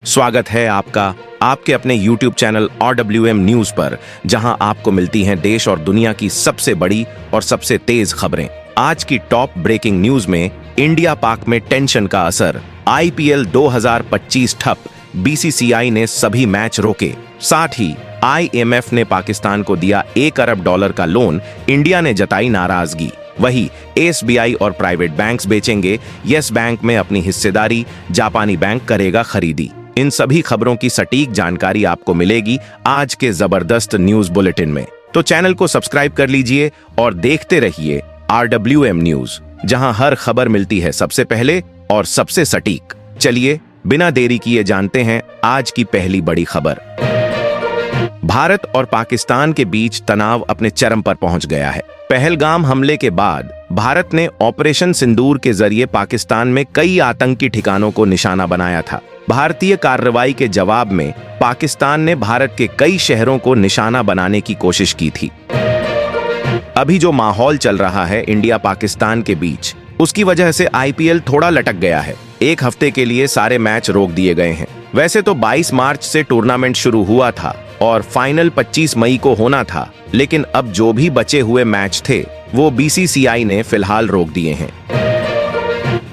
स्वागत है आपका आपके अपने YouTube चैनल RWM न्यूज पर, जहां आपको मिलती हैं देश और दुनिया की सबसे बड़ी और सबसे तेज खबरें। आज की टॉप ब्रेकिंग न्यूज में इंडिया पाक में टेंशन का असर, IPL 2025 ठप, BCCI ने सभी मैच रोके, साथ ही IMF ने पाकिस्तान को दिया $1 अरब का लोन, इंडिया ने जताई नाराजगी। वही SBI और प्राइवेट बैंक्स बेचेंगे, येस बैंक में अपनी हिस्सेदारी, जापानी बैंक करेगा खरीदी। इन सभी खबरों की सटीक जानकारी आपको मिलेगी आज के जबरदस्त न्यूज बुलेटिन में। तो चैनल को सब्सक्राइब कर लीजिए और देखते रहिए RWM न्यूज, जहां हर खबर मिलती है सबसे पहले और सबसे सटीक। चलिए बिना देरी किए जानते हैं आज की पहली बड़ी खबर। भारत और पाकिस्तान के बीच तनाव अपने चरम पर पहुंच गया है। पहलगाम हमले के बाद भारत ने ऑपरेशन सिंदूर के जरिए पाकिस्तान में कई आतंकी ठिकानों को निशाना बनाया था। भारतीय कार्रवाई के जवाब में पाकिस्तान ने भारत के कई शहरों को निशाना बनाने की कोशिश की थी। अभी जो माहौल चल रहा है इंडिया पाकिस्तान के बीच, उसकी वजह से IPL थोड़ा लटक गया है। एक हफ्ते के लिए सारे मैच रोक दिए गए हैं। वैसे तो 22 मार्च से टूर्नामेंट शुरू हुआ था और फाइनल 25 मई को होना था, लेकिन अब जो भी बचे हुए मैच थे वो BCCI ने फिलहाल रोक दिए हैं।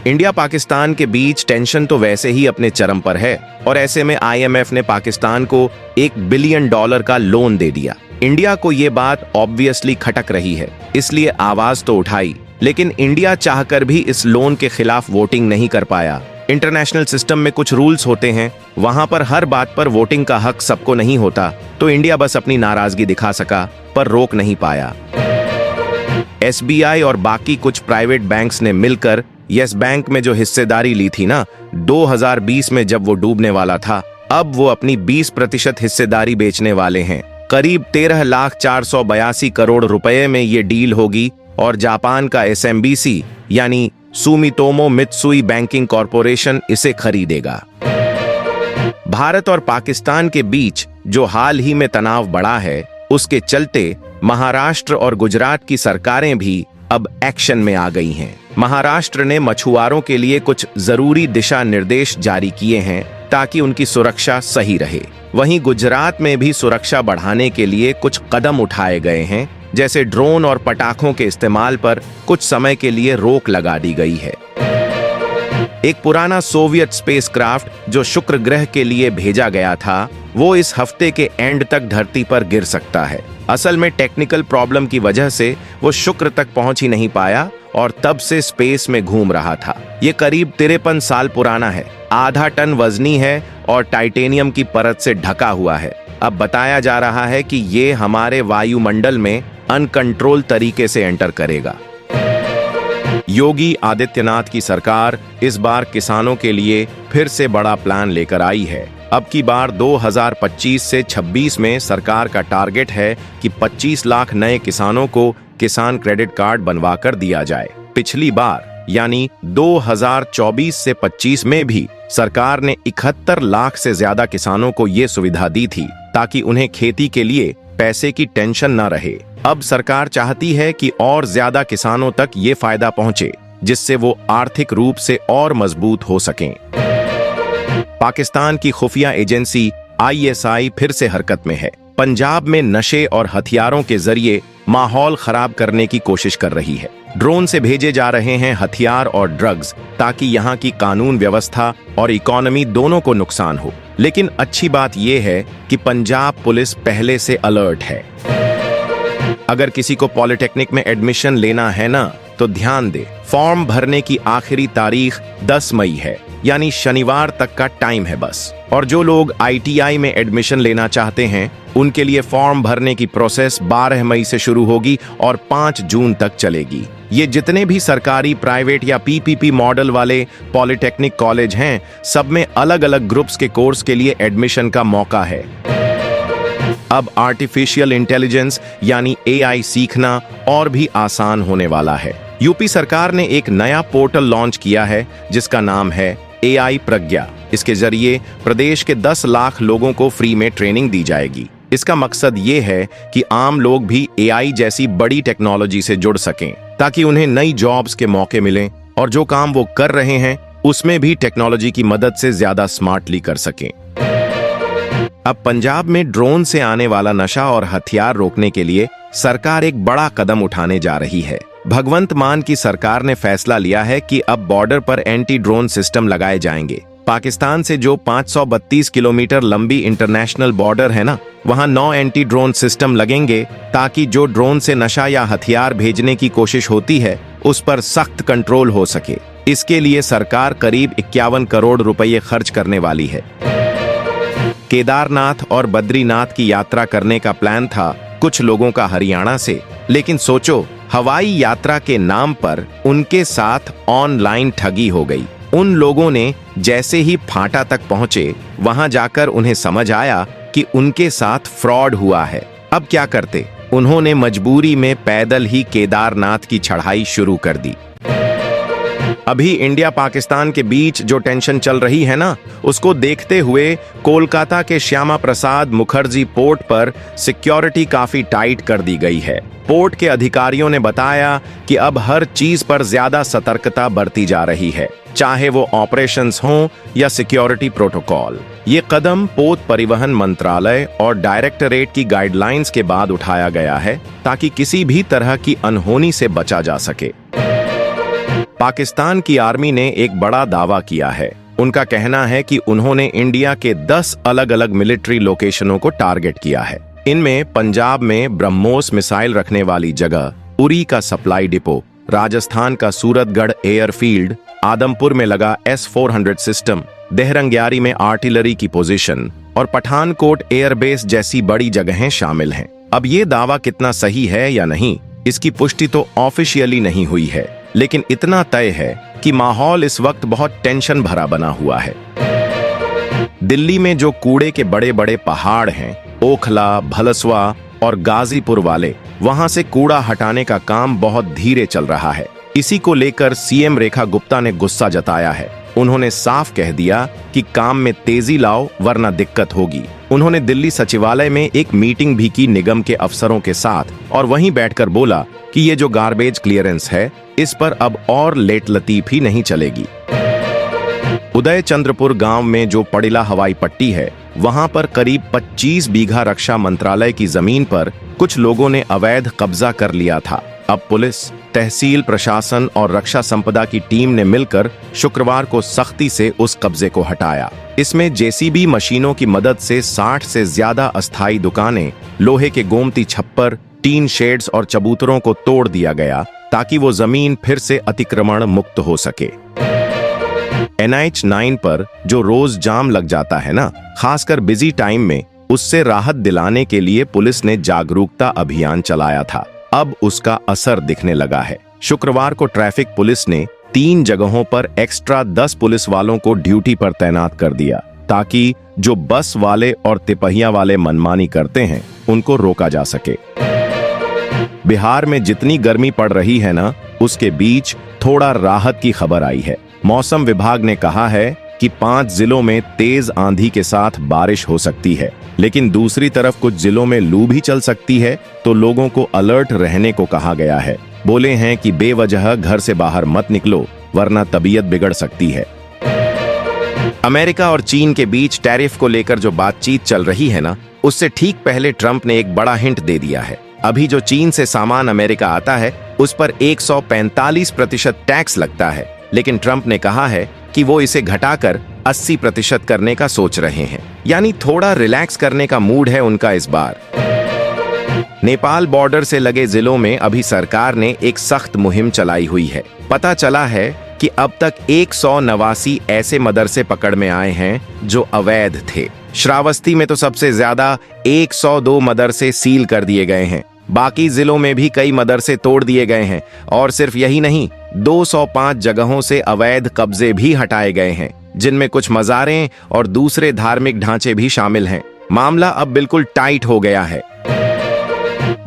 इंडिया पाकिस्तान के बीच टेंशन तो वैसे ही अपने चरम पर है और ऐसे में IMF ने पाकिस्तान को $1 बिलियन का लोन दे दिया। इंडिया को ये बात ऑब्वियसली खटक रही है, इसलिए आवाज तो उठाई, लेकिन इंडिया चाहकर भी इस लोन के खिलाफ वोटिंग नहीं कर पाया। इंटरनेशनल सिस्टम में कुछ रूल्स होते हैं, वहां पर हर बात पर वोटिंग का हक सबको नहीं होता, तो इंडिया बस अपनी नाराजगी दिखा सका पर रोक नहीं पाया। SBI और बाकी कुछ प्राइवेट बैंक्स ने मिलकर येस बैंक में जो हिस्सेदारी ली थी ना 2020 में, जब वो डूबने वाला था, अब वो अपनी 20% हिस्सेदारी बेचने वाले हैं। करीब 13,482 करोड़ रुपए में ये डील होगी और जापान का SMBC यानी सुमितोमो मित्सुई बैंकिंग कॉरपोरेशन इसे खरीदेगा। भारत और पाकिस्तान के बीच जो हाल ही में तनाव बढ़ा है, उसके चलते महाराष्ट्र और गुजरात की सरकारें भी अब एक्शन में आ गई हैं। महाराष्ट्र ने मछुआरों के लिए कुछ जरूरी दिशा निर्देश जारी किए हैं ताकि उनकी सुरक्षा सही रहे। वहीं गुजरात में भी सुरक्षा बढ़ाने के लिए कुछ कदम उठाए गए हैं, जैसे ड्रोन और पटाखों के इस्तेमाल पर कुछ समय के लिए रोक लगा दी गई है। एक पुराना सोवियत स्पेसक्राफ्ट जो शुक्र ग्रह के लिए भेजा गया था, वो इस हफ्ते के एंड तक धरती पर गिर सकता है। असल में टेक्निकल प्रॉब्लम की वजह से वो शुक्र तक पहुंच ही नहीं पाया और तब से स्पेस में घूम रहा था। ये करीब 53 साल पुराना है, आधा टन वजनी है और टाइटेनियम की परत से ढका हुआ है। अब बताया जा रहा है कि ये हमारे वायुमंडल में अनकंट्रोल तरीके से एंटर करेगा। योगी आदित्यनाथ की सरकार इस बार किसानों के लिए फिर से बड़ा प्लान लेकर आई है। अब की बार 2025 से 26 में सरकार का टारगेट है कि 25 लाख नए किसानों को किसान क्रेडिट कार्ड बनवाकर दिया जाए। पिछली बार यानी 2024 से 25 में भी सरकार ने 71 लाख से ज्यादा किसानों को ये सुविधा दी थी ताकि उन्हें खेती के लिए पैसे की टेंशन न रहे। अब सरकार चाहती है कि और ज्यादा किसानों तक ये फायदा पहुंचे, जिससे वो आर्थिक रूप से और मजबूत हो सकें। पाकिस्तान की खुफिया एजेंसी ISI फिर से हरकत में है। पंजाब में नशे और हथियारों के जरिए माहौल खराब करने की कोशिश कर रही है। ड्रोन से भेजे जा रहे हैं हथियार और ड्रग्स ताकि यहाँ की कानून व्यवस्था और इकोनॉमी दोनों को नुकसान हो। लेकिन अच्छी बात यह है कि पंजाब पुलिस पहले से अलर्ट है। अगर किसी को पॉलिटेक्निक में एडमिशन लेना है ना, तो ध्यान दे, फॉर्म भरने की आखिरी तारीख 10 मई है, यानी शनिवार तक का टाइम है बस। और जो लोग ITI में एडमिशन लेना चाहते हैं, उनके लिए फॉर्म भरने की प्रोसेस 12 मई से शुरू होगी और 5 जून तक चलेगी। ये जितने भी सरकारी, प्राइवेट या PPP मॉडल वाले पॉलिटेक्निक कॉलेज हैं, सब में अलग अलग ग्रुप्स के कोर्स के लिए एडमिशन का मौका है। अब आर्टिफिशियल इंटेलिजेंस यानी AI सीखना और भी आसान होने वाला है। यूपी सरकार ने एक नया पोर्टल लॉन्च किया है जिसका नाम है AI प्रज्ञा। इसके जरिए प्रदेश के 10 लाख लोगों को फ्री में ट्रेनिंग दी जाएगी। इसका मकसद ये है कि आम लोग भी AI जैसी बड़ी टेक्नोलॉजी से जुड़ सकें ताकि उन्हें नई जॉब्स के मौके मिलें और जो काम वो कर रहे हैं उसमें भी टेक्नोलॉजी की मदद से ज्यादा स्मार्टली कर सकें। अब पंजाब में ड्रोन से आने वाला नशा और हथियार रोकने के लिए सरकार एक बड़ा कदम उठाने जा रही है। भगवंत मान की सरकार ने फैसला लिया है कि अब बॉर्डर पर एंटी ड्रोन सिस्टम लगाए जाएंगे। पाकिस्तान से जो 532 किलोमीटर लंबी इंटरनेशनल बॉर्डर है ना, वहां 9 एंटी ड्रोन सिस्टम लगेंगे ताकि जो ड्रोन से नशा या हथियार भेजने की कोशिश होती है उस पर सख्त कंट्रोल हो सके। इसके लिए सरकार करीब 51 करोड़ रुपए खर्च करने वाली है। केदारनाथ और बद्रीनाथ की यात्रा करने का प्लान था कुछ लोगों का हरियाणा से, लेकिन सोचो हवाई यात्रा के नाम पर उनके साथ ऑनलाइन ठगी हो गई। उन लोगों ने जैसे ही फाटा तक पहुंचे, वहां जाकर उन्हें समझ आया कि उनके साथ फ्रॉड हुआ है। अब क्या करते? उन्होंने मजबूरी में पैदल ही केदारनाथ की चढ़ाई शुरू कर दी। अभी इंडिया पाकिस्तान के बीच जो टेंशन चल रही है ना, उसको देखते हुए कोलकाता के श्यामा प्रसाद मुखर्जी पोर्ट पर सिक्योरिटी काफी टाइट कर दी गई है। पोर्ट के अधिकारियों ने बताया कि अब हर चीज पर ज्यादा सतर्कता बरती जा रही है, चाहे वो ऑपरेशंस हों या सिक्योरिटी प्रोटोकॉल। ये कदम पोत परिवहन मंत्रालय और डायरेक्टरेट की गाइडलाइंस के बाद उठाया गया है ताकि किसी भी तरह की अनहोनी से बचा जा सके। पाकिस्तान की आर्मी ने एक बड़ा दावा किया है। उनका कहना है कि उन्होंने इंडिया के 10 अलग-अलग मिलिट्री लोकेशनों को टारगेट किया है। इनमें पंजाब में ब्रह्मोस मिसाइल रखने वाली जगह, उरी का सप्लाई डिपो, राजस्थान का सूरतगढ़ एयरफील्ड, आदमपुर में लगा S-400 सिस्टम, देहरंग्यारी में आर्टिलरी की पोजीशन और पठानकोट एयरबेस जैसी बड़ी जगहें शामिल हैं। अब ये दावा कितना सही है या नहीं, इसकी पुष्टि तो ऑफिशियली नहीं हुई है, लेकिन इतना तय है कि माहौल इस वक्त बहुत टेंशन भरा बना हुआ है। दिल्ली में जो कूड़े के बड़े बड़े पहाड़ हैं, ओखला, भलसवा और गाजीपुर वाले, वहां से कूड़ा हटाने का काम बहुत धीरे चल रहा है। इसी को लेकर सीएम रेखा गुप्ता ने गुस्सा जताया है। उन्होंने साफ कह दिया कि काम में तेजी लाओ वरना दिक्कत होगी। उन्होंने दिल्ली सचिवालय में एक मीटिंग भी की निगम के अफसरों के साथ और वहीं बैठकर बोला कि ये जो गार्बेज क्लियरेंस है, इस पर अब और लेट लतीफी नहीं चलेगी। उदय चंद्रपुर गांव में जो पड़िला हवाई पट्टी है, वहां पर करीब 25 बीघा रक्षा मंत्रालय की जमीन पर कुछ लोगों ने अवैध कब्जा कर लिया था। अब पुलिस, तहसील प्रशासन और रक्षा संपदा की टीम ने मिलकर शुक्रवार को सख्ती से उस कब्जे को हटाया। इसमें जेसीबी मशीनों की मदद से 60 से ज्यादा अस्थायी दुकानें, लोहे के गोमती छप्पर, टीन शेड्स और चबूतरों को तोड़ दिया गया ताकि वो जमीन फिर से अतिक्रमण मुक्त हो सके। NH 9 पर जो रोज जाम लग जाता है ना, खासकर बिजी टाइम में, उससे राहत दिलाने के लिए पुलिस ने जागरूकता अभियान चलाया था। अब उसका असर दिखने लगा है। शुक्रवार को ट्रैफिक पुलिस ने 3 जगहों पर एक्स्ट्रा 10 पुलिस वालों को ड्यूटी पर तैनात कर दिया ताकि जो बस वाले और तिपहिया वाले मनमानी करते हैं उनको रोका जा सके। बिहार में जितनी गर्मी पड़ रही है ना, उसके बीच थोड़ा राहत की खबर आई है। मौसम विभाग ने कहा है कि 5 जिलों में तेज आंधी के साथ बारिश हो सकती है, लेकिन दूसरी तरफ कुछ जिलों में लू भी चल सकती है, तो लोगों को अलर्ट रहने को कहा गया है। बोले हैं कि बेवजह घर से बाहर मत निकलो वरना तबीयत बिगड़ सकती है। अमेरिका और चीन के बीच टैरिफ को लेकर जो बातचीत चल रही है ना, उससे ठीक पहले ट्रंप ने एक बड़ा हिंट दे दिया है। अभी जो चीन से सामान अमेरिका आता है उस पर 145% टैक्स लगता है, लेकिन ट्रंप ने कहा है कि वो इसे घटाकर 80% करने का सोच रहे हैं। यानी थोड़ा रिलैक्स करने का मूड है उनका इस बार। नेपाल बॉर्डर से लगे जिलों में अभी सरकार ने एक सख्त मुहिम चलाई हुई है। पता चला है कि अब तक 189 ऐसे मदरसे पकड़ में आए हैं जो अवैध थे। श्रावस्ती में तो सबसे ज्यादा 102 मदरसे सील कर दिए गए हैं। बाकी जिलों में भी कई मदरसे तोड़ दिए गए हैं और सिर्फ यही नहीं, 205 जगहों से अवैध कब्जे भी हटाए गए हैं, जिनमें कुछ मज़ारें और दूसरे धार्मिक ढांचे भी शामिल हैं। मामला अब बिल्कुल टाइट हो गया है।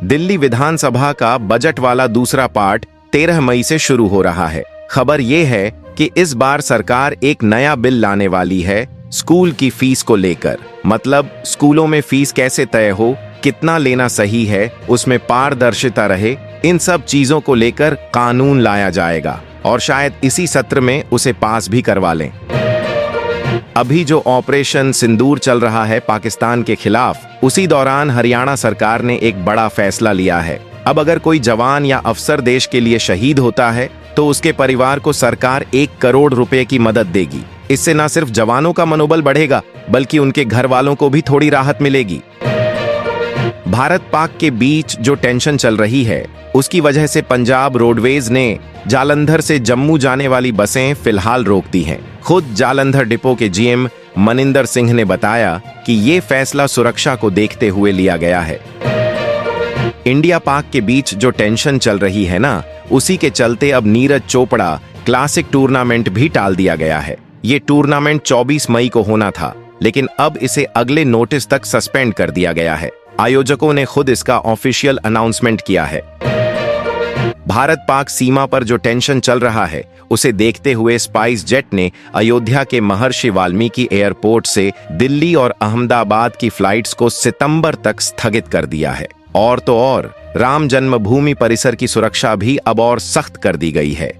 दिल्ली विधानसभा का बजट वाला दूसरा पार्ट 13 मई से शुरू हो रहा है। खबर यह है कि इस बार सरकार एक नया बिल लाने वाली है स्कूल की फीस को लेकर। मतलब स्कूलों में फीस कैसे तय हो, कितना लेना सही है, उसमें पारदर्शिता रहे, इन सब चीजों को लेकर कानून लाया जाएगा। और शायद इसी सत्र में उसे पास भी करवा लें। अभी जो ऑपरेशन सिंदूर चल रहा है पाकिस्तान के खिलाफ, उसी दौरान हरियाणा सरकार ने एक बड़ा फैसला लिया है। अब अगर कोई जवान या अफसर देश के लिए शहीद होता है तो उसके परिवार को सरकार 1 करोड़ रुपए की मदद देगी। इससे न सिर्फ जवानों का मनोबल बढ़ेगा बल्कि उनके घर वालों को भी थोड़ी राहत मिलेगी। भारत पाक के बीच जो टेंशन चल रही है उसकी वजह से पंजाब रोडवेज ने जालंधर से जम्मू जाने वाली बसें फिलहाल रोक दी हैं। खुद जालंधर डिपो के जीएम मनिंदर सिंह ने बताया कि ये फैसला सुरक्षा को देखते हुए लिया गया है। इंडिया पाक के बीच जो टेंशन चल रही है ना, उसी के चलते अब नीरज चोपड़ा क्लासिक टूर्नामेंट भी टाल दिया गया है। ये टूर्नामेंट 24 मई को होना था, लेकिन अब इसे अगले नोटिस तक सस्पेंड कर दिया गया है। आयोजकों ने खुद इसका ऑफिशियल अनाउंसमेंट किया है। भारत पाक सीमा पर जो टेंशन चल रहा है उसे देखते हुए स्पाइस जेट ने अयोध्या के महर्षि वाल्मीकि एयरपोर्ट से दिल्ली और अहमदाबाद की फ्लाइट्स को सितंबर तक स्थगित कर दिया है। और तो और राम जन्मभूमि परिसर की सुरक्षा भी अब और सख्त कर दी गई है।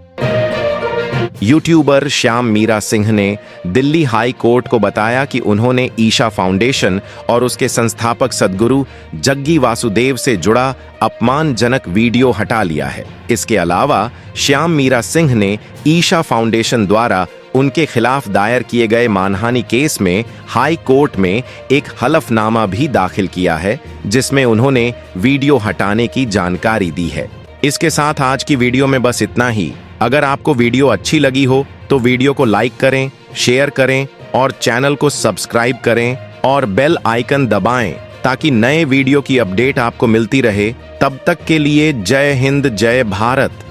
यूट्यूबर श्याम मीरा सिंह ने दिल्ली हाई कोर्ट को बताया कि उन्होंने ईशा फाउंडेशन और उसके संस्थापक सद्गुरु जग्गी वासुदेव से जुड़ा अपमानजनक वीडियो हटा लिया है। इसके अलावा श्याम मीरा सिंह ने ईशा फाउंडेशन द्वारा उनके खिलाफ दायर किए गए मानहानि केस में हाई कोर्ट में एक हलफनामा भी दाखिल किया है, जिसमें उन्होंने वीडियो हटाने की जानकारी दी है। इसके साथ आज की वीडियो में बस इतना ही। अगर आपको वीडियो अच्छी लगी हो तो वीडियो को लाइक करें, शेयर करें और चैनल को सब्सक्राइब करें और बेल आइकन दबाएं ताकि नए वीडियो की अपडेट आपको मिलती रहे। तब तक के लिए जय हिंद, जय भारत।